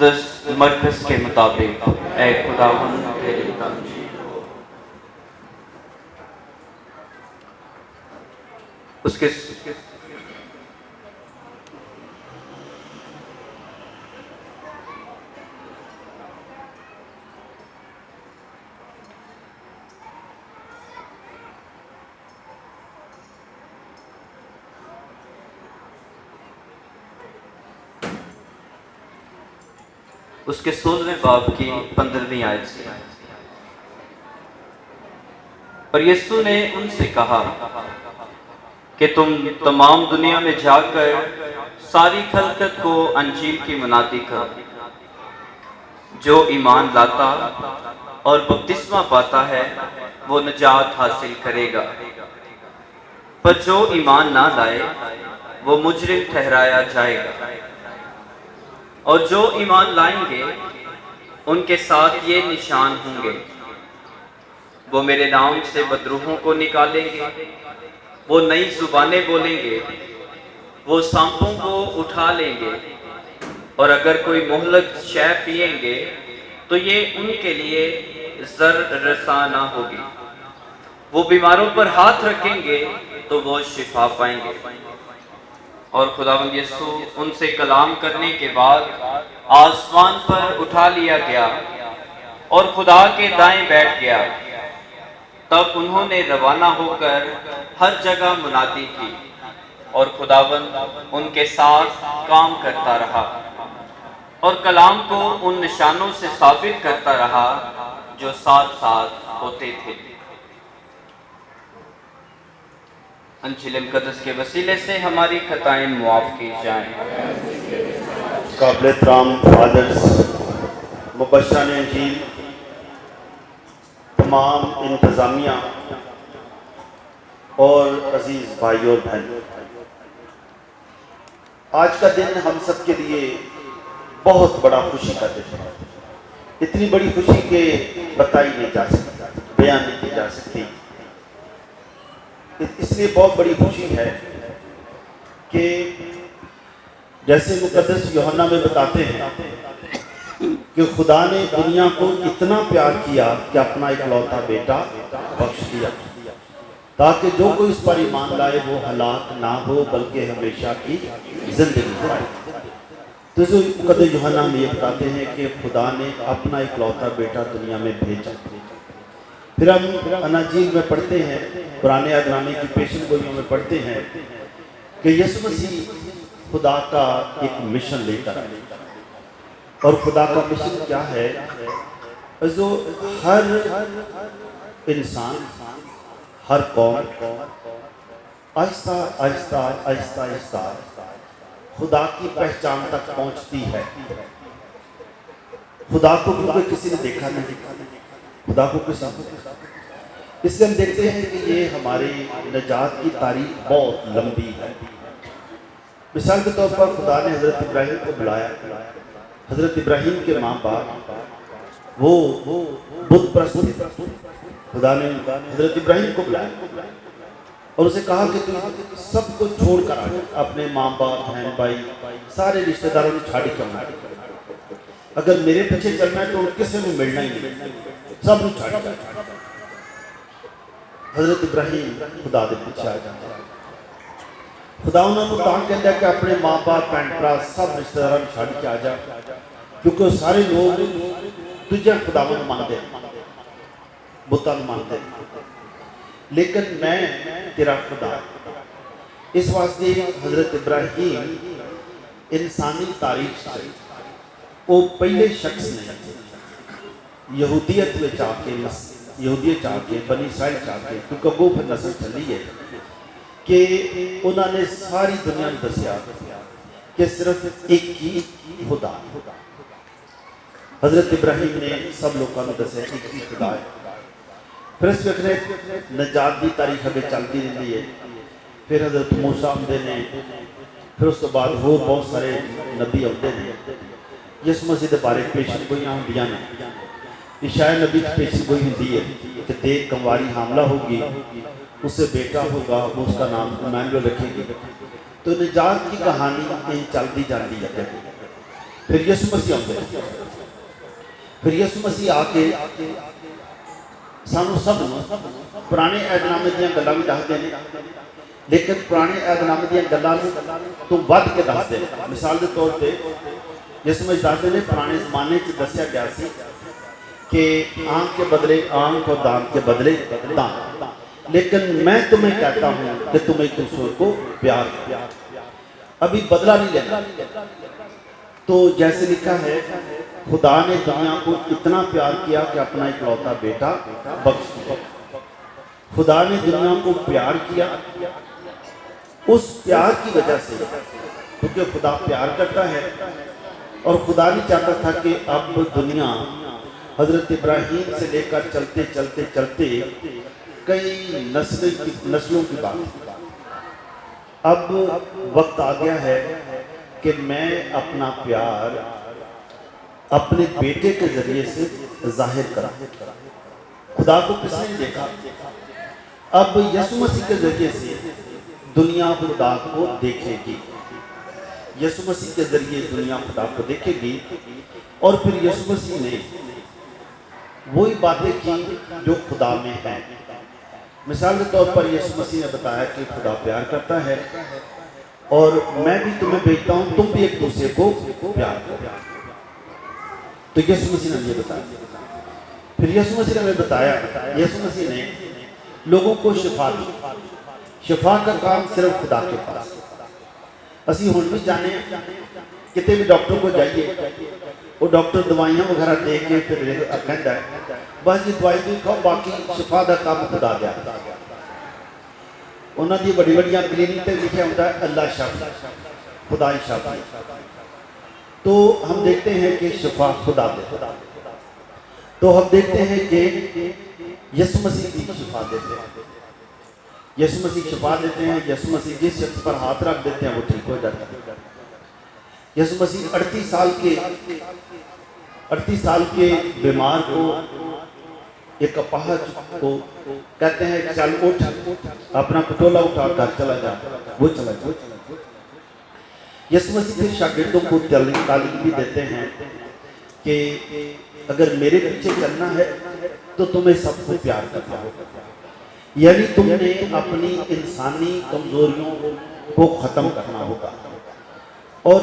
मुक़द्दस मरकज़ के मुताबिक ऐ खुदावंद तेरी तारीफ़ हो। उसके उसके 16वें बाब की 15वीं आयत से। और यीशु ने उनसे कहा कि तुम तमाम दुनिया में जाकर सारी खलकत को अंजील की मुनादी करो। जो ईमान लाता और बपतिस्मा पाता है वो निजात हासिल करेगा, पर जो ईमान ना लाए वो मुजरिम ठहराया जाएगा। और जो ईमान लाएंगे उनके साथ ये निशान होंगे, वो मेरे नाम से बदरूहों को निकालेंगे, वो नई जुबानें बोलेंगे, वो सांपों को उठा लेंगे, और अगर कोई मोहलक शय पिएंगे तो ये उनके लिए जर रसा ना होगी। वो बीमारों पर हाथ रखेंगे तो वो शिफा पाएंगे। और खुदावंद यीशु उनसे कलाम करने के बाद आसमान पर उठा लिया गया और खुदा के दाएं बैठ गया। तब उन्होंने रवाना होकर हर जगह मुनादी की और खुदावंद उनके साथ काम करता रहा और कलाम को उन निशानों से साबित करता रहा जो साथ साथ होते थे। अंजिल मुक़द्दस के वसीले से हमारी खताएं मुआफ़ की जाएं। काबिल एहतराम फादर्स, मुबश्शिरान अंजील, तमाम इंतज़ामिया और अजीज़ भाई और बहन, आज का दिन हम सब के लिए बहुत बड़ा खुशी का दिन है। इतनी बड़ी खुशी के बताई नहीं जा सकती, बयान नहीं की जा सकती। इसलिए बहुत बड़ी खुशी है कि जैसे मुक़द्दस यूहन्ना में बताते हैं कि खुदा ने दुनिया को इतना प्यार किया कि अपना इकलौता बेटा बख्श दिया, ताकि जो कोई इस पर ईमान लाए वो हलाक ना हो बल्कि हमेशा की जिंदगी पाए। तो जो मुक़द्दस यूहन्ना में ये बताते हैं कि खुदा ने अपना इकलौता बेटा दुनिया में भेजा। फिर हम अनाजील में पढ़ते हैं, पुराने अदनामे की पेशन गोइयों में पढ़ते हैं कि यीशु मसीह खुदा का एक मिशन लेकर आए। और खुदा का मिशन क्या है? जो हर इंसान, हर कौम आहिस्ता आहिस्ता आहिस्ता आहिस्ता खुदा की पहचान तक पहुंचती है। खुदा को क्योंकि किसी ने देखा नहीं, खुदा को किसी ने, इसलिए हम देखते हैं कि ये हमारी निजात की तारीख बहुत लंबी है। मिसाल के तौर पर खुदा ने हज़रत इब्राहिम को बुलाया। हज़रत इब्राहिम के माँ बाप वो बुत परस्त थे। खुदा ने हज़रत इब्राहिम को बुलाया और उसे कहा कि तुम सब कुछ छोड़ कर आ, अपने माँ बाप, बहन भाई, सारे रिश्तेदारों को छाड़ी करना। अगर मेरे पीछे चलना है तो किसी में मिलना ही नहीं, सब कुछ छाड़ कर। हज़रत इब्राहिम खुदा के पीछे आ जाते हैं। खुदा उन्होंने कहा कहता है कि अपने माँ बाप, भैन भरा, सब रिश्तेदारों को छाड़ के आ जा, क्योंकि सारे लोग तुझे खुदावन मानते, बुतां मानते, लेकिन मैं तेरा खुदा। इस वास्ते हज़रत इब्राहिम इंसानी तारीख से वो पहले शख्स ने यहूदियत में जाके, यहूदियत जाके, बनी इस्राइल जाके, क्योंकि वो फिर नस्ल चली है कि उन्होंने सारी दुनिया में दसिया कि सिर्फ एक ही खुदा। हज़रत इब्राहिम ने सब लोगों को दसिया एक ही खुदा है। फिर इस वक्त नजात की तारीख अगे चलती रही है। फिर हज़रत मूसा आते हैं, फिर उस तो बाद होर बहुत सारे नबी आते हैं। यीशु मसीह के बारे पेशन गोइयां होंदियां ने, ईशाया नबी की पेशी गोई होंदी है कि देख कंवारी हामला होगी, उससे बेटा होगा, वो उसका नाम इमानुएल रखेगी। तो निजात की कहानी इन चलती जाती है। फिर यसु मसीह आते, फिर यसु मसीह आके सानू सब पुराने ऐतनामे दी गल्लां भी दसदे ने, लेकिन पुराने ऐतनामे दी गल्लां तो वध के दसदे ने। मिसाल के तौर पर यसु मसीह दसदे ने पुराने जमाने च दस्या गया सी कि आंख के बदले आंख और दांत के बदले दांत, लेकिन मैं तुम्हें कहता हूं कि तुम एक दूसरे को प्यार करो, अभी बदला नहीं लेना। तो जैसे लिखा है, खुदा ने दुनिया को इतना प्यार किया कि अपना इकलौता बेटा बख्श दिया। खुदा ने दुनिया को प्यार किया, उस प्यार की वजह से, क्योंकि खुदा प्यार करता है और खुदा नहीं चाहता था कि अब दुनिया हजरत इब्राहिम से लेकर चलते चलते चलते कई नस्लों की बात, अब वक्त आ गया है कि मैं अपना प्यार अपने बेटे के जरिए से जाहिर करा। खुदा को किसने नहीं देखा, अब यसु मसीह के जरिए से दुनिया खुदा को देखेगी। यसु मसीह के जरिए दुनिया खुदा को देखेगी। और फिर यसु मसीह ने वही बातें की जो खुदा में है। मिसाल के तौर पर यसु मसीह ने बताया कि खुदा प्यार करता है और मैं भी तुम्हें भेजता हूं, तुम भी एक दूसरे को प्यार करो। तो यसु मसीह ने ये बताया। फिर यसु मसीह ने हमें बताया, यसु मसीह ने लोगों को शिफा दी। शिफा का काम सिर्फ खुदा के पास। असी हुण भी जाने कितने भी डॉक्टर को जाइए, वो डॉक्टर दवाइयां वगैरह दे के फिर कहता है बस जी दवाई भी खाओ, बाकी शिफा का काम खुदा दिया। उन्होंने बड़ी बड़िया क्लीनिक पर लिखा होता है अल्लाह शाफी, खुदाई शाफी। तो हम देखते हैं कि शिफा खुदा दे। तो हम देखते हैं कि यसु मसीह की शिफा देते हैं। यसु मसीह शिफा देते हैं। यसु मसीह जिस शख्स पर हाथ रख देते हैं वो ठीक हो जाता है। यसु मसीह 38 साल के बीमार को, एक अपाहज को कहते हैं चल उठ, अपना पटोला उठा कर चला जा, वो चला जा। यसु मसीह फिर शागिर्दों को तालीम भी देते हैं कि अगर मेरे पीछे चलना है तो तुम्हें सबको प्यार करना होगा, यानी तुमने अपनी इंसानी कमजोरियों को खत्म करना होगा और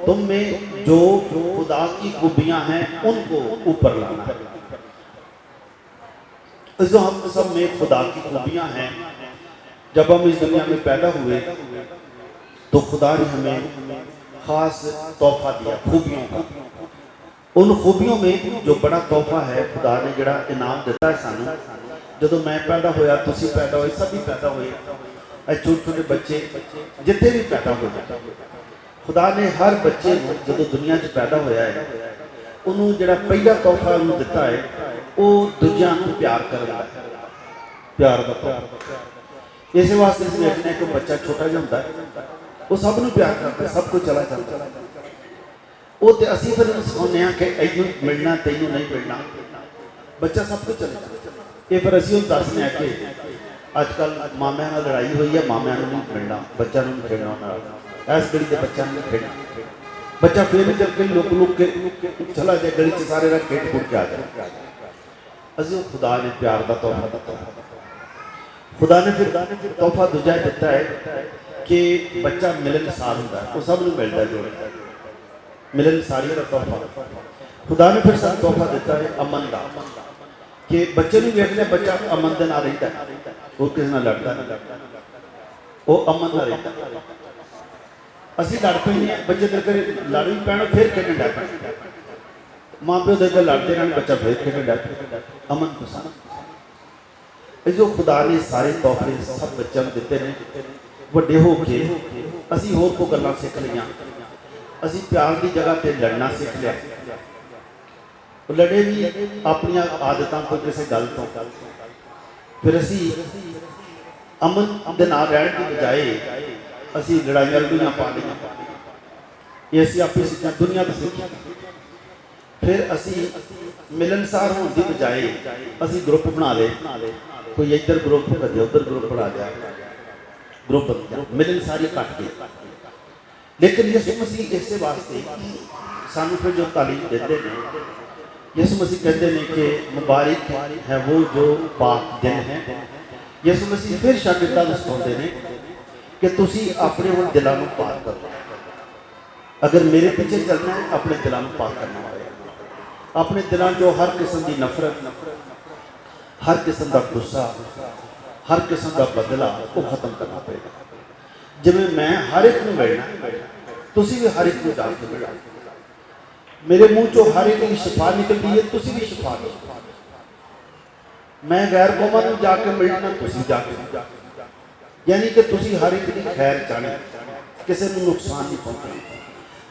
तुम में जो खुदा की खूबियां हैं उनको ऊपर लाना है। जो हम सब में खुदा की खूबियां हैं, जब हम इस दुनिया में पैदा हुए तो खुदा ने हमें खास तोहफा दिया खूबियों का। उन खूबियों में जो बड़ा तोहफा है, खुदा ने जड़ा इनाम दिता है सानू। जो मैं पैदा होया, तुसी पैदा होए, सभी पैदा हुए, छोटे छोटे बच्चे जितने भी पैदा हो जाए, खुदा ने हर बच्चे जो दुनिया च पैदा होया है उन्होंने जड़ा पहला तोहफा उन्होंने दिता है वो दूजियां नूं प्यार करना है, प्यार का तोहफा। इस वास्ते असीं देखने को बच्चा छोटा जिहा हुंदा है वो सब नूं प्यार करता है, सब कुछ चला जाता है। वो तो असीं फिर सिखाउने आ कि इनू मिलना तैनू नहीं मिलना, बच्चा सब कुछ चला जाता। ये फिर असीं दसने आ कि अजकल मामिਆਂ ਨਾਲ लड़ाई हुई है, मामिਆਂ ਨੂੰ नहीं मिलना, बच्चा नहीं खेलना उन्होंने, इस गली के बच्चा नहीं खेलना। बच्चा फिर भी जब कई लुक लुक के चला जाए गली च सारे रख खेड कूद के आ जाए। असीं खुदा ने प्यार का तोहफा दिता। खुदा ने फिर तोहफा दूजा दिता है कि बच्चा मिलनसार होता है, वो सब नूं मिलता है, जो मिलनसारी का तोहफा। खुदा ने फिर सानूं तोहफा दिता है अमन का, कि बच्चे नूं वेखदे बच्चा अमन दे नाल रहिंदा है, वो किसी नाल लड़दा नहीं, वो अमन नाल रहिंदा। असीं लड़ पैंदे बच्चे दे करे लड़ भी पैण फिर खेडण लग पैण, मां प्यो दे लड़ते रहन बच्चा फिर खेडण लग पैंदा। अमन पसंद जो खुदा ने सारे तोहफे सब बच्चों को दिते ने, वड्डे हो के असीं होर को गल्लां सीख लईआं। असीं प्यार की जगह पर लड़ना सीख लिया, लड़े भी अपन आदतों तो किसी गल तो। फिर असी अमन के नाल रहने की बजाय असी लड़ाइयां लड़ूइयां पा ली, ये असी अपनी सीखा दुनिया तो सीखी। फिर असी मिलनसार होने की बजाय असी ग्रुप बना ले, कोई इधर ग्रुप कदे उधर ग्रुप बना लिया, ग्रुप बन गया, मिलनसारी घट गई। लेकिन यसु मसीह इस वास्ते सानू फिर जो तालीम देते हैं, यसु मसीह कहते हैं कि मुबारक है वो जो पाक दिल है। यसु मसीह फिर शागिर्दां नूं सिखाउंदे ने कि तुसी अपने हुण दिलां नूं पाक करो। अगर मेरे पीछे चलना है, अपने दिलां नूं पाक करना होगा। अपने दिलां चों हर किस्म की नफरत, हर किस्म का गुस्सा, हर किस्म का बदला वो खत्म करना पड़ेगा। जिवें मैं हर एक नूं मिलना, तुसी भी हर एक नूं जाके मिलो। मेरे मुंह चो हर एक की शिफा निकलती है, तुसी भी शिफा दो। मैं गैर कौमां नूं जाके मिलना, तुसी जाके, यानी कि तुसी हर एक की खैर चाहनी, किसी नूं नुकसान नहीं पहुंचाना,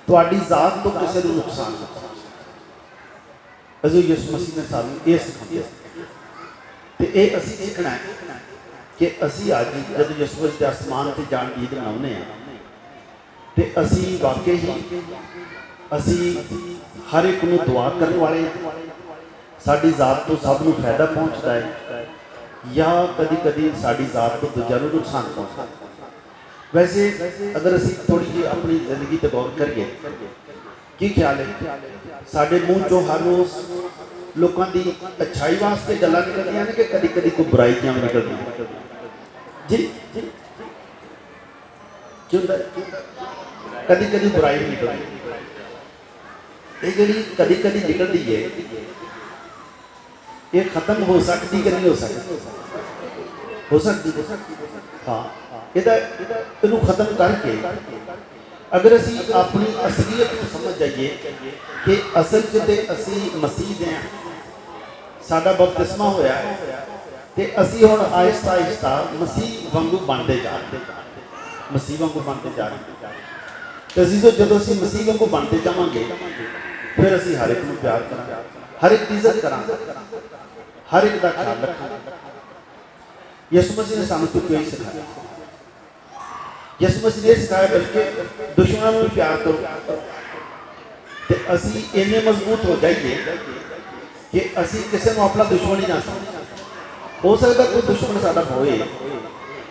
तुहाडी जात तो किसी नूं नुकसान नहीं पहुंचाना। अजो यीशु मसीह ने सानूं ये सिखाया ते ये असीं सीखना है कि असीं अज जब यीशु मसीह दे आसमान ते जाण दी ईद मनाउने आ ते असीं वाकई ही असीं हर एक नूं दुआ करन वाले, साडी जात तो सब नूं फायदा पहुंचदा है या कदी कदी साडी जात तो दूजिआं नूं नुकसान पहुंचदा है। वैसे अगर असीं थोड़ी जी अपनी जिंदगी ते गौर करिए, की ख्याल है साडे मूँह चों हर रोज़ लोगों की अच्छाई वास्ते गल्लां निकलदियां ने कि कदी कदी कोई बुराई क्यों निकलदी जी क्यों कदी कदी बुराई निकलती, ये जिहड़ी कदी कदी निकलती है ये खत्म हो सकती कि नहीं हो सकती? हो सकती। हाँ, इहनूं खत्म करके अगर असी अपनी असलीयत को समझ जाइए कि असल च ते असी मसीह दे हां, साडा बपतिस्मा होया है ते असी हुण आहिस्ता आहिस्ता मसीह वांगू बनते जा रहे, मसीह वांगू बनते जा रहे। तो अजीजो जदों असी मसीह वांगू बनते जावांगे फिर असी हर एक नूं प्यार करांगे, हर एक की इज्जत करांगे, हर एक का ख्याल रखांगे। यीशु मसीह ने सानूं तो यही सिखाया। यीशु मसीह ने सिखाया बल्कि दुश्मनों में प्यार करो। तो असी इन्ने मजबूत हो जाइए कि असी किसी को अपना दुश्मन ही ना समझ। हो सकता कोई दुश्मन साडा होए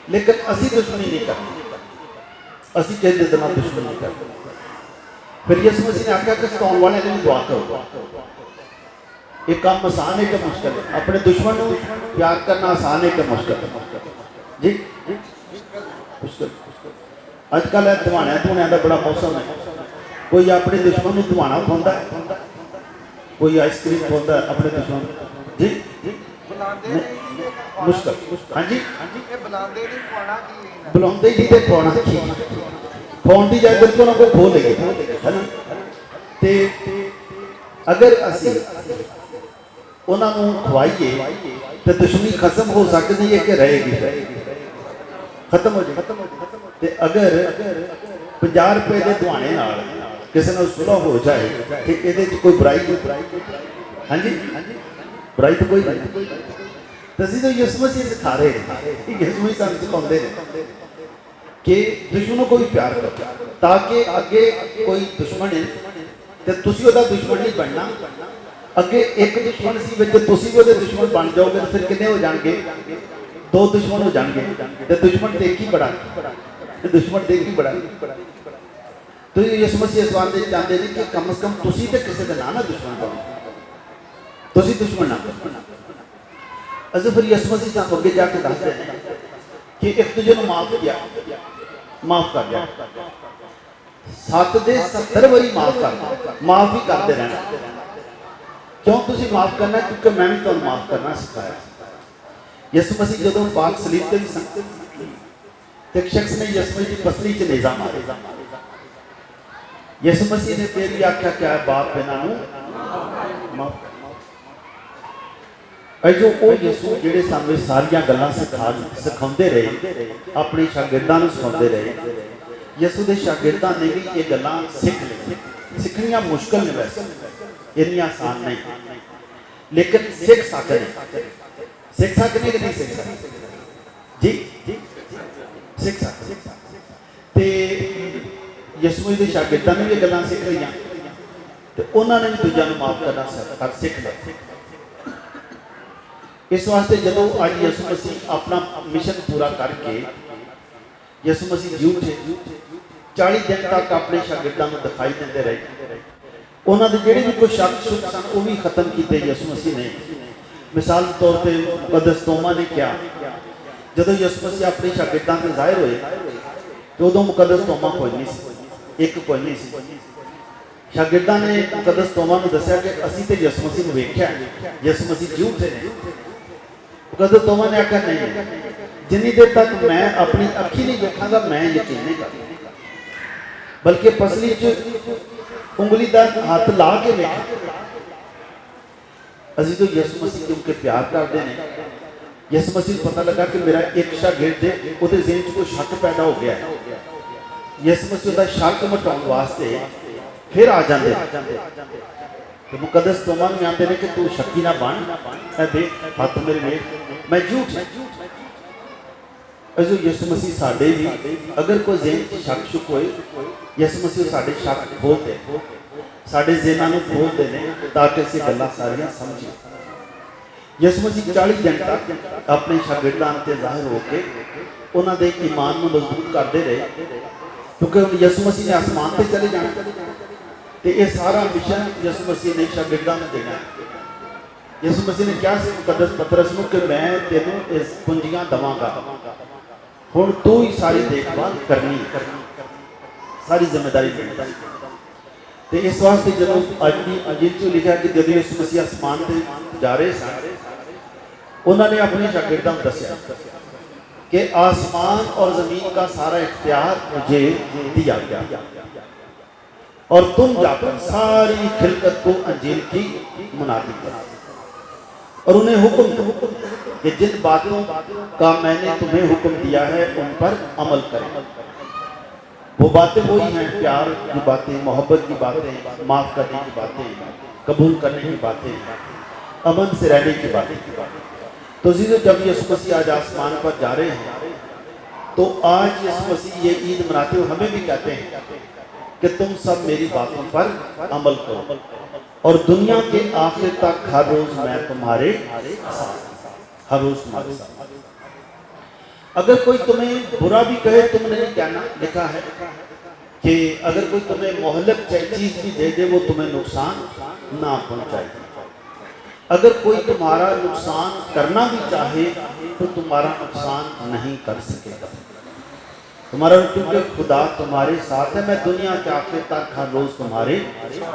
लेकिन असी दुश्मनी नहीं करते, असी किसी के नाल दुश्मनी नहीं करते। फिर यीशु मसीह ने आख्या कि सताउण वाले ने दुआ करो। एक काम आसान है कि मुश्किल है? अपने दुश्मन को प्यार करना आसान है कि मुश्किल जी? मुश्किल। अजकल धवाणिया का बड़ा मौसम है, कोई अपने दुश्मन को धवाना खुआंदा है, कोई आइसक्रीम खुआंदा है अपने दुश्मन जी। मुश्किल। हाँ जी, बुलाते ही तो खुआना की खुआने की जाए बिल्कुल कोई खो लेंगे है ना। तो अगर असी उन्होंने खुआइए तो दुश्मनी खत्म हो सकती है कि रहेगी? खत्म हो जाए। तो अगर 50 रुपए के धवाने नाल किसी ने सुलह हो जाए तो ये कोई बुराई हाँ जी बुराई तो कोई नहीं। तो असीं तो यीशु मसीह सिखा रहे हैं, यीशु मसीह सानूं सिखाउंदे ने कि दुश्मनों को भी प्यार करो ताकि अगे कोई दुश्मन है तो तुसीं उहदा दुश्मन नहीं बनना। अगे एक दुश्मन सी विच तुसीं भी उहदे दुश्मन बन जाओगे तो फिर कितने हो जाएंगे? 2 दुश्मन हो जाएंगे। तो दुश्मन तो एक ही बड़ा, दुश्मन तो एक ही बड़ा। तो यीशु मसीह इस बात चाहते हैं कि कम से कम तुसीं ते किसी का ना दुश्मन बनो, तुसीं दुश्मन ना बनो। असं फिर यीशु मसीह सानूं अगे जाके दसदे हैं कि एक दूजे को माफ किया, माफ कर दिया, 7 दे 70 बारी माफ कर, माफ ही करते रहना। क्यों तुसीं माफ करना? क्योंकि मैं भी तुहानूं माफ करना सिखाया। यीशु मसीह जदों पाक सलीब ते सन ते एक शख्स ने यीशु मसीह की पसली च नेज़ा मारे, यीशु मसीह ने फिर भी आख्या क्या है, बाप इन्हां नूं माफ। जो वो यीशु जिहड़े सानूं सारियां गल्लां सिखाउंदे रहे, अपने शागिर्दां नूं सिखाउंदे रहे, यीशु दे शागिर्दां ने भी ये गल्लां सीख लईआं। सीखणियां मुश्किल ने, वैसे इन्नियां आसान नहीं, लेकिन सीख सकते हैं। सीख सकते कि नहीं सीख सकते जी? सीख सकते। तो यीशु मसीह दे शागिर्दां ने भी ये गल्लां सीख लईआं ते उन्होंने भी दूजिआं नूं माफ करना सीख लिया। इस वास्ते जदों अज यीशु मसीह अपना मिशन पूरा करके यीशु मसीह जी उठे, 40 दिन तक अपने शागिर्दां नूं दिखाई देंदे रहे। उन्होंने ਜਿਹੜੇ भी कोई शक शुक सन वो भी खत्म किए यसु मसीह ने। मिसाल के तौर पर मुकद्दस तोमा ने क्या जो यसु मसीह अपने शागिर्दां ते जाहिर होए तो उदों मुकद्दस तोमा कोई नहीं सी, एक कोई नहीं सी। शागिर्दां ने मुकद्दस तोमा नूं दस्सिया कि असीं ते यसु मसीह नूं वेख्या, यसु मसीह झूठे ने। मुकद्दस तोमा ने आख्या नहीं, जिन्नी देर तक मैं अपनी अखी नहीं वेखांगा मैं यकीन नहीं करदा, बल्कि पसली च उंगली का हाथ ला के वेखा। असीं तो यसु मसीह क्योंकि प्यार करते हैं, यसु मसीह को पता लगा कि मेरा एक शागिर्द है उसके ज़हन च कोई शक पैदा हो गया है, यसु मसीह का शक मिटाउण वास्ते फिर आ जाते। तो मुकद्दस तोमा नूं आंदे ने कि तू शक्की ना बन, देख हाथ मेरे वेख मैं झूठ है। अजो यसु मसीह साडे भी अगर कोई ज़हन च शक शुक होए, यसु मसीह साडे शक खोलते, साडे ज़हनां नूं खोलते हैं ताकि असीं गल्लां सारियां समझीए। यसु मसीह 40 दिन तक अपने शागिर्दां ते ज़ाहिर होकर उन्हां दे ईमान नूं मजबूत करते रहे, क्योंकि हुण यसु मसीह ने आसमान ते चले जाना ते ये सारा मिशन यसु मसीह ने शागिर्दां नूं देना। यसु मसीह ने कहा सी मुकद्दस पतरस नूं कि मैं तेनूं इस कुंजियां दवांगा, हुण तू ही सारी देखभाल करनी, सारी जिम्मेदारी लेनी। तो इस वास्ते जो अज की अंजील च लिखा कि जब यसु मसीह आसमान से जा रहे सन उन्होंने अपने शागिर्दां को दस्या कि आसमान और जमीन का सारा इख्तियार मुझे दिया गया और तुम जाकर सारी खिलकत को अंजील की मुनादी करो और उन्हें हुक्म दो कि जिन बातों का मैंने तुम्हें हुक्म दिया है उन पर अमल करें। वो बातें वही हैं, प्यार की बातें, मोहब्बत की बातें, माफ़ करने की बातें, कबूल करने की बातें, अमन से रहने की बातें। तो जीजो जब यसु मसीह आज आसमान पर जा रहे हैं तो आज यसु मसीह ये ईद मनाते हुए हमें भी कहते हैं कि तुम सब मेरी बातों पर अमल करो और दुनिया के आखिर तक हर रोज मैं तुम्हारे साथ, हर रोज तुम्हारे साथ। अगर कोई तुम्हें बुरा भी कहे, तुमने नहीं कहना, लिखा है कि अगर कोई तुम्हें मोहल्लत चीज भी दे दे वो तुम्हें नुकसान ना पहुंचाए। अगर कोई तुम्हारा नुकसान करना भी चाहे तो तुम्हारा नुकसान नहीं कर सकेगा तुम्हारा, क्योंकि खुदा तुम्हारे साथ है। मैं दुनिया के आखिर तक हर रोज तुम्हारे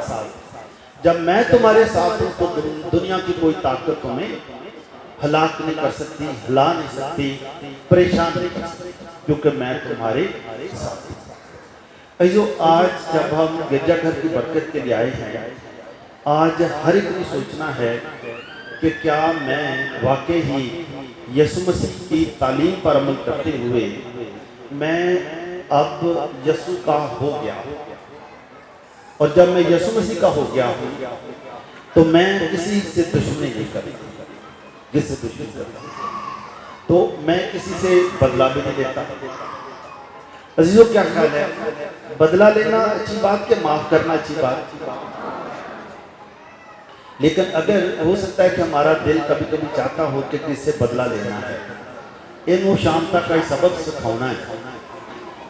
साथ। जब मैं तुम्हारे साथ हूं तो दुनिया की कोई ताकत तुम्हें हलाक नहीं कर सकती, हिला नहीं सकती, परेशान नहीं कर सकती, क्योंकि मैं तुम्हारे साथ। जो आज जब हम गिरजाघर की बरकत के लिए आए हैं, आज हर एक ने सोचना है कि क्या मैं वाकई ही यसु मसीह की तालीम पर अमल करते हुए मैं अब यसु का हो गया, और जब मैं यसु मसीह का हो गया हूँ तो मैं किसी से दुश्मनी नहीं करूँगा, किसी दुश्मनी करता तो मैं किसी से बदला भी नहीं लेता। अजीजों क्या ख्याल है, बदला लेना अच्छी बात के माफ करना अच्छी बात? लेकिन अगर हो सकता है कि हमारा दिल कभी कभी चाहता हो कि किससे बदला लेना है, इन शांता का सबक सिखाना है,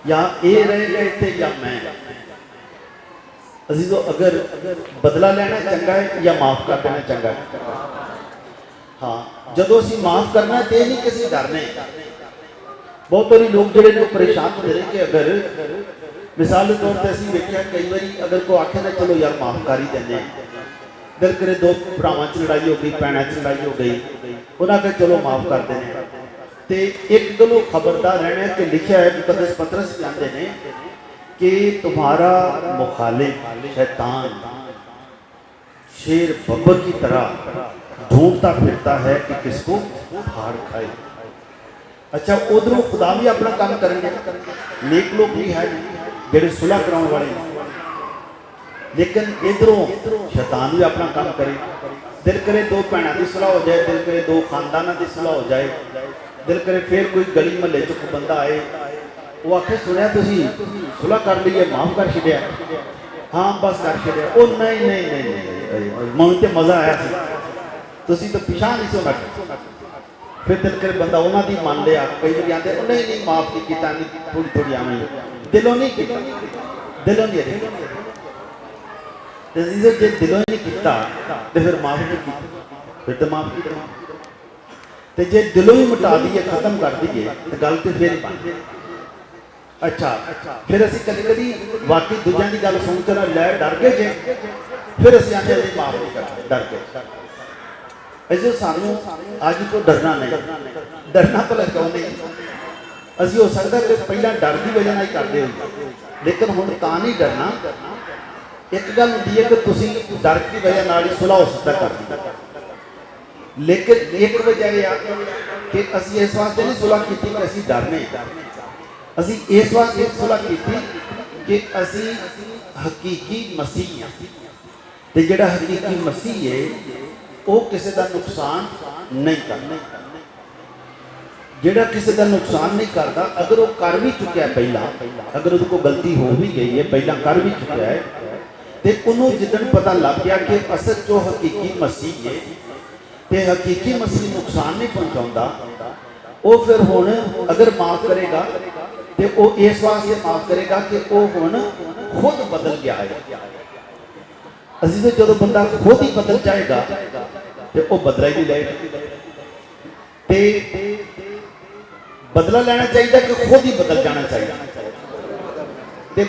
या ये रह गए थे या मैं। अजीजों अगर बदला लेना चंगा है या माफ कर देना चंगा है? हाँ, जो असीं माफ करना तो नहीं किसी डरने। बहुत बारी लोग जो परेशान होते हैं कि अगर मिसाल के तौर पर असीं वेख्या कई बार अगर कोई आखे ना चलो यार माफ कर ही देने, दिल करे दो भरावां च लड़ाई हो गई, भैणां च लड़ाई हो गई, उन्हें कहा चलो माफ कर देने। तो एक गलो खबरदार रहना कि लिखा है मुकद्दस पतरस कहते हैं कि तुम्हारा मुखालिफ शैतान शेर बब्बर की तरह ढूंढता फिरता है कि किसको फाड़ खाए। अच्छा, उधरों खुदा भी अपना काम करेंगे, नेक लोग भी है जेडे सुलह कराने वाले, लेकिन इधरों शैतान भी अपना काम करे। दिल करे दो भैणों की सुलह हो जाए, दिल करे दो खानदानों की सुलह हो जाए, दिल करे फिर कोई गली महल्ले च कोई बंदा आए वो आखे सुनिया तुसी सुलह कर ली है, माफ कर छड़िया, हाँ बस कर छड़िया। ओ नहीं नहीं नहीं नहीं मन तो मज़ा आया तुसी तो पिछा नहीं सो बैठे। फिर दिल करे बंदा उन्होंने दी मान लिया, कई बार आते नहीं नहीं माफ नहीं किया, थोड़ी थोड़ी आवी दिलों नहीं किया, दिलों नहीं। ਤੇ ਅਜ਼ੀਜ਼ੋ ਜੇ ਦਿਲੋਂ ਹੀ ਨਹੀਂ ਕੀਤਾ ਤੇ ਫਿਰ ਮਾਫ ਨਹੀਂ ਕੀਤਾ, ਫਿਰ ਤਾਂ ਮਾਫ ਕੀਤਾ। ਤੇ ਜੇ ਦਿਲੋਂ ਹੀ ਮਿਟਾ ਦਈਏ, ਖਤਮ ਕਰ ਦਈਏ ਤੇ ਗੱਲ ਤੇ ਫਿਰ ਬਣ। ਅੱਛਾ, ਫਿਰ ਅਸੀਂ ਕਦੀ ਕਦੀ ਵਾਕਈ ਦੂਜਿਆਂ ਦੀ ਗੱਲ ਸੁਣ ਕੇ ਨਾ ਲੈ ਡਰ ਗਏ ਜੇ, ਫਿਰ ਅਸੀਂ ਆਨੇ ਅਸੀਂ ਮਾਫ ਨਹੀਂ ਕਰਦੇ, ਡਰ ਗਏ। ਅਜੇ ਸਾਨੂੰ ਅੱਜ ਤੋਂ ਡਰਨਾ ਨਹੀਂ, ਡਰਨਾ ਭਲਾ ਕਿਉਂ ਨਹੀਂ? ਅਸੀਂ ਹੋ ਸਕਦਾ ਕਿ ਪਹਿਲਾਂ ਡਰ ਦੀ ਵਜ੍ਹਾ ਨਾਲ ਹੀ ਕਰਦੇ ਹੋਈਏ, ਲੇਕਿਨ ਹੁਣ ਤਾਂ ਨਹੀਂ ਡਰਨਾ। ਇੱਕ ਗੱਲ ਹੁੰਦੀ ਹੈ ਕਿ ਤੁਸੀਂ ਡਰ ਦੀ ਵਜ੍ਹਾ ਨਾਲ ਹੀ ਸੁਲ੍ਹਾ ਹੋ ਸਕਦਾ ਕਰ ਦਿੱਤਾ, ਲੇਕਿਨ ਇੱਕ ਵਜ੍ਹਾ ਇਹ ਆ ਕਿ ਅਸੀਂ ਇਸ ਵਾਸਤੇ ਨਹੀਂ ਸੁਲ੍ਹਾ ਕੀਤੀ ਕਿ ਅਸੀਂ ਡਰਨੇ, ਅਸੀਂ ਇਸ ਵਾਸਤੇ ਸੁਲ੍ਹਾ ਕੀਤੀ ਕਿ ਅਸੀਂ ਹਕੀਕੀ ਮਸੀਹ ਹਾਂ। ਤੇ ਜਿਹੜਾ ਹਕੀਕੀ ਮਸੀਹ ਹੈ ਉਹ ਕਿਸੇ ਦਾ ਨੁਕਸਾਨ ਨਹੀਂ ਕਰਦਾ। ਜਿਹੜਾ ਕਿਸੇ ਦਾ ਨੁਕਸਾਨ ਨਹੀਂ ਕਰਦਾ, ਅਗਰ ਉਹ ਕਰ ਵੀ ਚੁੱਕਿਆ ਪਹਿਲਾਂ, ਅਗਰ ਉਹਦੇ ਕੋਲ ਗਲਤੀ ਹੋ ਵੀ ਗਈ ਹੈ, ਪਹਿਲਾਂ ਕਰ ਵੀ ਚੁੱਕਿਆ ਹੈ, ਤੇ ਉਹਨੂੰ ਜਿੱਦਣ ਪਤਾ ਲੱਗ ਗਿਆ ਕਿ ਅਸਲ 'ਚ ਉਹ ਹਕੀਕੀ ਮਸੀਹ ਹੈ ਤੇ ਹਕੀਕੀ ਮਸੀਹ ਨੁਕਸਾਨ ਨਹੀਂ ਪਹੁੰਚਾਉਂਦਾ, ਉਹ ਫਿਰ ਹੁਣ ਅਗਰ ਮਾਫ ਕਰੇਗਾ ਤੇ ਉਹ ਇਸ ਵਾਸਤੇ ਮਾਫ ਕਰੇਗਾ ਕਿ ਉਹ ਹੁਣ ਖੁਦ ਬਦਲ ਗਿਆ ਹੈ। ਅਸੀਂ ਤਾਂ ਜਦੋਂ ਬੰਦਾ ਖੁਦ ਹੀ ਬਦਲ ਜਾਏਗਾ ਤੇ ਉਹ ਬਦਲਾ ਹੀ ਨਹੀਂ ਲਏਗਾ। ਤੇ ਬਦਲਾ ਲੈਣਾ ਚਾਹੀਦਾ ਕਿ ਖੁਦ ਹੀ ਬਦਲ ਜਾਣਾ ਚਾਹੀਦਾ। ਤੇ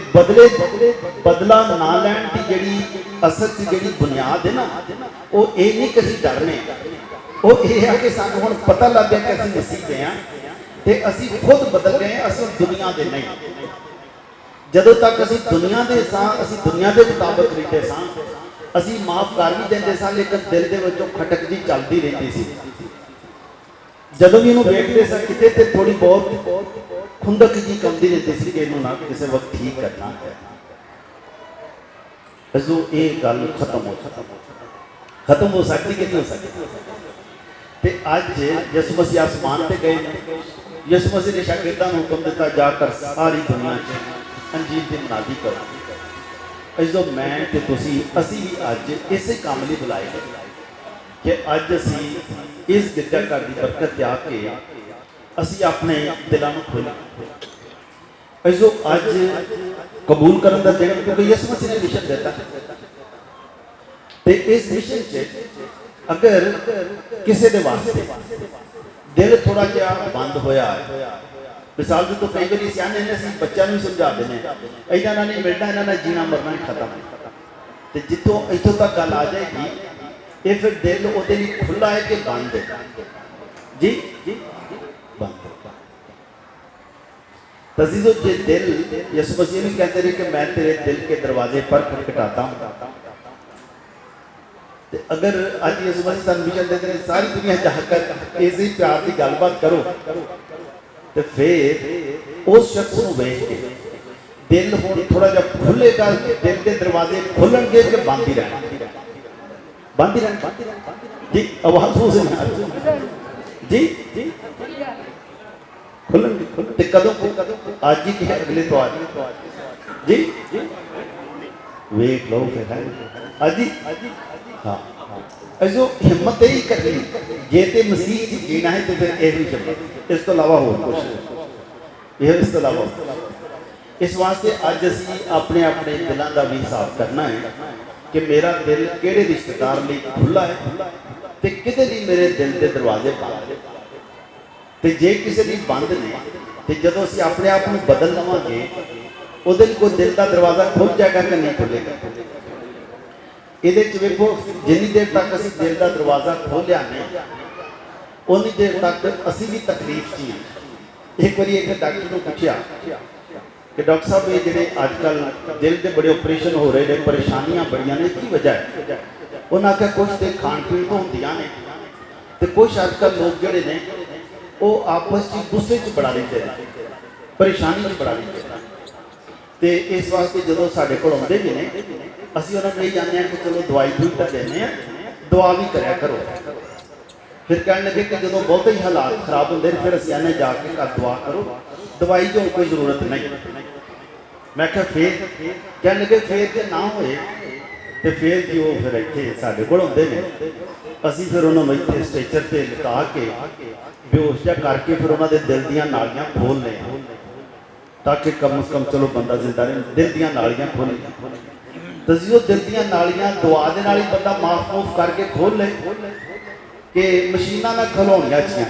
ਬਦਲਾ ਨਾ ਲੈਣ ਦੀ ਜਿਹੜੀ ਅਸਲ 'ਚ ਜਿਹੜੀ ਬੁਨਿਆਦ ਹੈ ਨਾ, ਉਹ ਇਹ ਨਹੀਂ ਕਿ ਅਸੀਂ ਡਰਨੇ, ਉਹ ਇਹ ਹੈ ਕਿ ਸਾਨੂੰ ਹੁਣ ਪਤਾ ਲੱਗ ਗਿਆ ਕਿ ਅਸੀਂ ਮਸੀਹ ਦੇ ਹਾਂ ਤੇ ਅਸੀਂ ਖੁਦ ਬਦਲ ਗਏ, ਅਸੀਂ ਦੁਨੀਆ ਦੇ ਨਹੀਂ। ਜਦੋਂ ਤੱਕ ਅਸੀਂ ਦੁਨੀਆ ਦੇ ਸਾਂ, ਅਸੀਂ ਦੁਨੀਆ ਦੇ ਮੁਤਾਬਕ ਰਹਿੰਦੇ ਸਾਂ, ਅਸੀਂ ਮਾਫ ਕਰ ਵੀ ਦਿੰਦੇ ਸਾਂ, ਲੇਕਿਨ ਦਿਲ ਦੇ ਵਿੱਚੋਂ ਖਟਕ ਜੀ ਚੱਲਦੀ ਰਹਿੰਦੀ ਸੀ। ਜਦੋਂ ਵੀ ਇਹਨੂੰ ਵੇਖਦੇ ਸਾਂ ਕਿਤੇ ਤੇ ਥੋੜੀ ਬਹੁਤ ਖੁੰਦਕ ਜੀ ਕੰਦੀ ਰਹਿੰਦੀ ਸੀ ਕਿ ਇਹਨੂੰ ਨਾ ਕਿਸੇ ਵਕਤ ਠੀਕ ਕਰਨਾ ਹੈ। ਅਜੋ ਇਹ ਗੱਲ ਖਤਮ ਹੋ ਸਕਦੀ ਕਿ ਨਹੀਂ ਹੋ ਸਕਦੀ? ਤੇ ਅੱਜ ਯਿਸੂ ਮਸੀਹ ਆਸਮਾਨ ਤੇ ਗਏ ਨੇ, ਯਿਸੂ ਮਸੀਹ ਨੇ ਸ਼ਾਗਿਰਦਾਂ ਨੂੰ ਹੁਕਮ ਦਿੱਤਾ, ਜਾ ਕਰ ਸਾਰੀ ਦੁਨੀਆ 'ਚ ਅੰਜੀਲ ਦੀ ਮੁਨਾਦੀ ਕਰੋ। ਅਜੋ ਮੈਂ ਤੇ ਤੁਸੀਂ, ਅਸੀਂ ਵੀ ਅੱਜ ਇਸੇ ਕੰਮ ਲਈ ਬੁਲਾਏ ਗਏ ਕਿ ਅੱਜ ਅਸੀਂ ਇਸ ਗਿਰਜਾ ਘਰ ਦੀ ਬਰਕਤ ਤੇ ਆ ਕੇ ਅਸੀਂ ਆਪਣੇ ਦਿਲਾਂ ਨੂੰ ਖੋਲ੍ਹੀਏ। ਅਜੋ ਅੱਜ ਕਬੂਲ ਕਰਨ ਦਾ ਦਿਨ, ਕਿਉਂਕਿ ਯਿਸੂ ਮਸੀਹ ਨੇ ਮਿਸ਼ਨ ਦਿੱਤਾ ਤੇ ਇਸ ਮਿਸ਼ਨ 'ਚ ਅਗਰ ਕਿਸੇ ਦੇ ਵਾਸਤੇ ਦਿਲ ਥੋੜਾ ਜਿਹਾ ਬੰਦ ਹੋਇਆ ਹੈ, ਮਿਸਾਲ ਦੇ ਤੋਂ ਕਈ ਵਾਰੀ ਸਿਆਣੇ ਨੇ ਅਸੀਂ ਬੱਚਿਆਂ ਨੂੰ ਸਮਝਾ ਦਿੰਦੇ ਹਾਂ, ਇਹਨਾਂ ਨਾਲ ਨਹੀਂ ਮਿਲਣਾ, ਇਹਨਾਂ ਨਾਲ ਜੀਣਾ ਮਰਨਾ ਹੀ ਖਤਮ। ਤੇ ਜਿੱਥੋਂ ਇੱਥੋਂ ਤੱਕ ਗੱਲ ਆ ਜਾਏਗੀ, ਇਹ ਫਿਰ ਦਿਲ ਉਹਦੇ ਲਈ ਖੁੱਲਾ ਹੈ ਕਿ ਬੰਦ ਹੈ? ਜੀ ਬੰਦ। तज़ीज़ो जे दिल, यीशु मसीह भी कहते रहे कि मैं तेरे दिल के दरवाजे पर खटखटाता हूँ। अगर आज यीशु मसीह सानू विजन देते हैं सारी दुनिया जाकर इसी प्यार की गलबात करो, तो फिर उस शख्स को वेख के दिल हुण थोड़ा जिहा खुलेगा, दिल के दरवाजे खुलणगे कि बंद ही रहना? बंद ही रहना जी। आवाज हो जी जी खुलेंगे ते कदों आज ही कि अगले तो आज जी वेख लो फिर है आज ही। हाँ अजो हिम्मत यही करनी जे ते मसीह जी जीना है तो फिर यही चलना, इस तो अलावा हो कुछ यह इस तो अलावा। इस वास्ते अज असी अपने अपने दिलों का भी हिसाब करना है कि मेरा दिल किहड़े रिश्तेदार लिए खुला है तो किते लिए मेरे दिल के दरवाजे बंद है। तो जे किसी भी बंद ने तो जो असी अपने आप को बदल लवांगे उहदे लई कोई दिल का दरवाज़ा खुल जाएगा कि नहीं खुलेगा? ये वेखो जिन्नी देर तक असी दिल का दरवाज़ा खोलिया नहीं उन्नी देर तक असी भी तकलीफ ची हैं। एक बार एक डॉक्टर को पूछा कि डॉक्टर साहब ये जोड़े अजकल दिल के बड़े ऑपरेशन हो रहे हैं, परेशानियां बड़ियां ने, की वजह है? उन्हें आख्या कुछ तो खाण पीण तो होंदियां ने ते कुछ अजकल लोग जोड़े ने वो आपस में गुस्से च बड़ा लेंदे ने, परेशानी च बड़ा लेंदे ने। तो इस वास्ते जो साढ़े कोल आउंदे भी ने असीं उन्हां नूं यही चाहुंदे हां कि चलो दवाई दूई तो देने हैं, दुआ भी करया करो। फिर कहने लगे कि जो बहुत ही हालात खराब होंदे ने फिर असीं आने जाके घर दुआ करो, दवाई की कोई जरूरत नहीं। मैं क्या फिर कहने लगे फिर जो ना होए तो फिर जी वो फिर इत्थे साडे कोल आउंदे ने, असीं फिर उन्होंने इत्थे स्ट्रेचर ते लिटा के बेहोश जा करके फिर उन्होंने दिल दियां नालियां खोल लें ताकि कम से कम चलो बंदा जिंदा रहे, दिल दियां नालियां खोल। तो जो दिल ਦੀਆਂ ਨਾਲੀਆਂ ਦੁਆ ਦੇ ਨਾਲ ਹੀ ਬੰਦਾ ਮਾਫ ਕਰਕੇ ਖੋਲ ਲੇ ਕਿ ਮਸ਼ੀਨਾਂ ਨਾਲ ਖਲਾਉਣੀਆਂ ਅੱਛੀਆਂ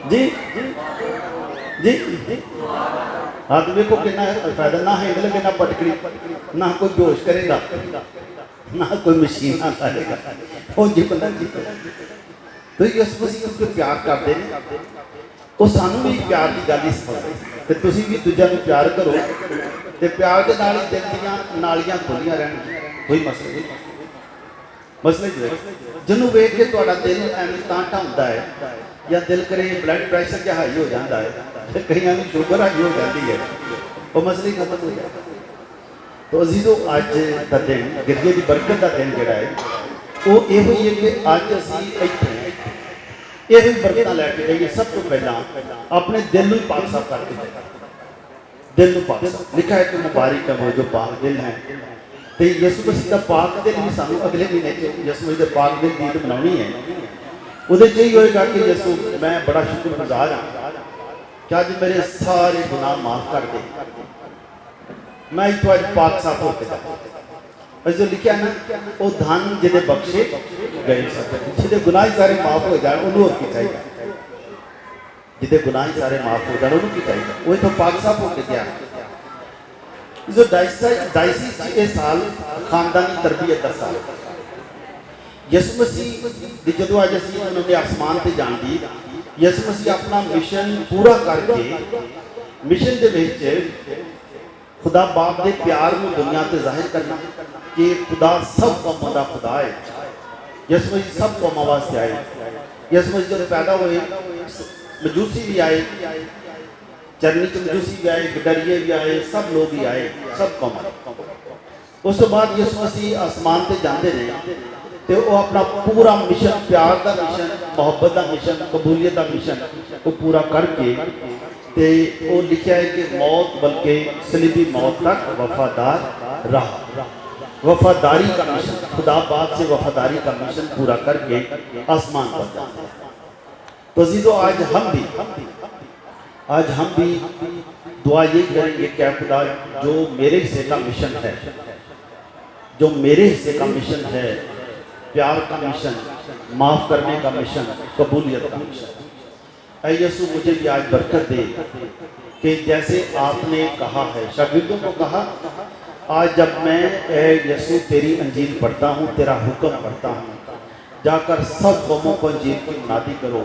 जी जी हाँ तो देखो कितना फायदा ना हैंडल के ना पटकरी ना कोई बेहोश करेगा ना कोई मशीन ना करेगा वो जी बंदा जी तो यस मसीह उसको प्यार करते हैं वो सानू भी प्यार की गल ही सिखाते ते तुसीं भी दूजिਆਂ ਨੂੰ प्यार करो ते प्यार के नाल ही दिल ਦੀਆਂ ਨਾਲੀਆਂ ਖੁੱਲੀਆਂ ਰਹਿਣ कोई मसला नहीं मसले जो जिन्हों वेख के तुहाडा दिल एवं तांटा हुंदा है या दिल करे ब्लड प्रैशर जो हाई हो जाता है तो कईयां नूं शुगर हाई हो जाती है वो मसले खत्म हो जाते तो अजीजों अज का दिन गिरजे की बरकत का दिन जोड़ा है वो यो ही है कि अज असीं इत्थे यही बरकत लैके जाइए सब तो पहला अपने दिल नूं पाक साफ करके दिल नूं पाक साफ लिखा है कि मुबारक है वो जो पाक दिल है तो यसू मसीह का पाक दिल भी सानू अगले महीने यसू मसीह के पाक दिल ईद मनानी है उहदे च यही होएगा कि यसू मैं बड़ा शुक्रगुजार हाँ कि अज मेरे सारे गुनाह माफ कर दे मैं इतों अज पाक साफ होकर जाऊँ जो लिखा ना वो धन जिहदे बख्शे गए जिहदे गुनाह सारे माफ हो जाए उन्होंने होर की चाहिए जिहदे गुनाह सारे माफ हो जाए उन्होंने की चाहिए वो इतों पाक साफ होकर गया जो डायसी ये साल खानदानी तरबियत का साल यसू मसीह की जो अज असीं उन्होंने आसमान से जान दी यसू मसीह अपना मिशन पूरा करके मिशन के खुदा बाप के प्यार को दुनिया से जाहिर करना कि खुदा सब कौमों का खुदा है यसू मसीह सब कौमों वास्ते आए यसू मसीह जब पैदा हुए मजूसी भी आए चरनी च मजूसी भी आए गडरिए भी आए सब लोग ही आए सब कौम उस तो बाद यसू मसीह आसमान से जाते हैं तो वो अपना पूरा मिशन प्यार का मिशन मुहब्बत का मिशन कबूलियत का मिशन वो पूरा करके ते वो लिखा है कि मौत बल्कि सलीबी मौत तक वफादार रहा वफादारी का मिशन खुदा बाप से वफादारी का मिशन पूरा करके आसमान पर जाते हैं तो अजीजों आज हम भी दुआ ये करेंगे कि खुदा जो मेरे हिस्से का मिशन है जो मेरे हिस्से का मिशन है प्यार का मिशन माफ़ करने का मिशन कबूलियत का मिशन ऐ यसू मुझे भी आज बरकत दे कि जैसे आपने कहा है शागिर्दों को कहा आज जब मैं ऐ यसू तेरी अंजील पढ़ता हूँ तेरा हुक्म पढ़ता हूँ जाकर सब कौमों को अंजील की मुनादी करो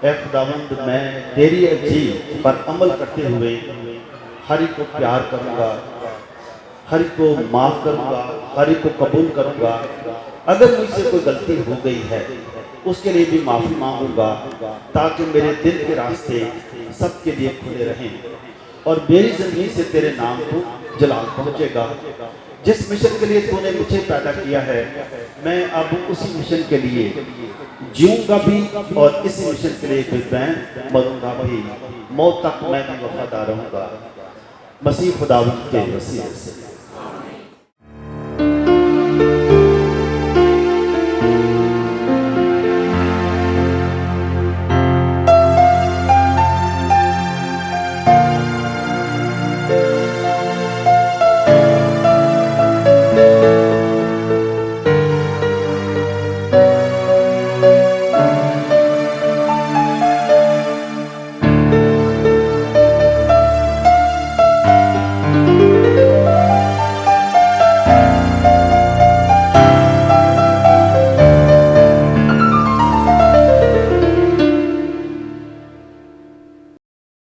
ऐ खुदावंद मैं तेरी अंजील पर अमल करते हुए हर एक को प्यार करूँगा हर एक को माफ़ करूँगा हर एक को कबूल करूँगा अगर मुझसे कोई गलती हो गई है उसके लिए भी माफ़ी मांगूंगा ताकि मेरे दिल के रास्ते सबके लिए खुले रहें और मेरी ज़िंदगी से तेरे नाम को जलाल पहुँचेगा जिस मिशन के लिए तूने मुझे पैदा किया है मैं अब उसी मिशन के लिए जीऊँगा भी और इसी मिशन के लिए फिर मैं मरूँगा भी मौत तक मैं भी वफादार रहूँगा मसीह खुदावंद के वसीले से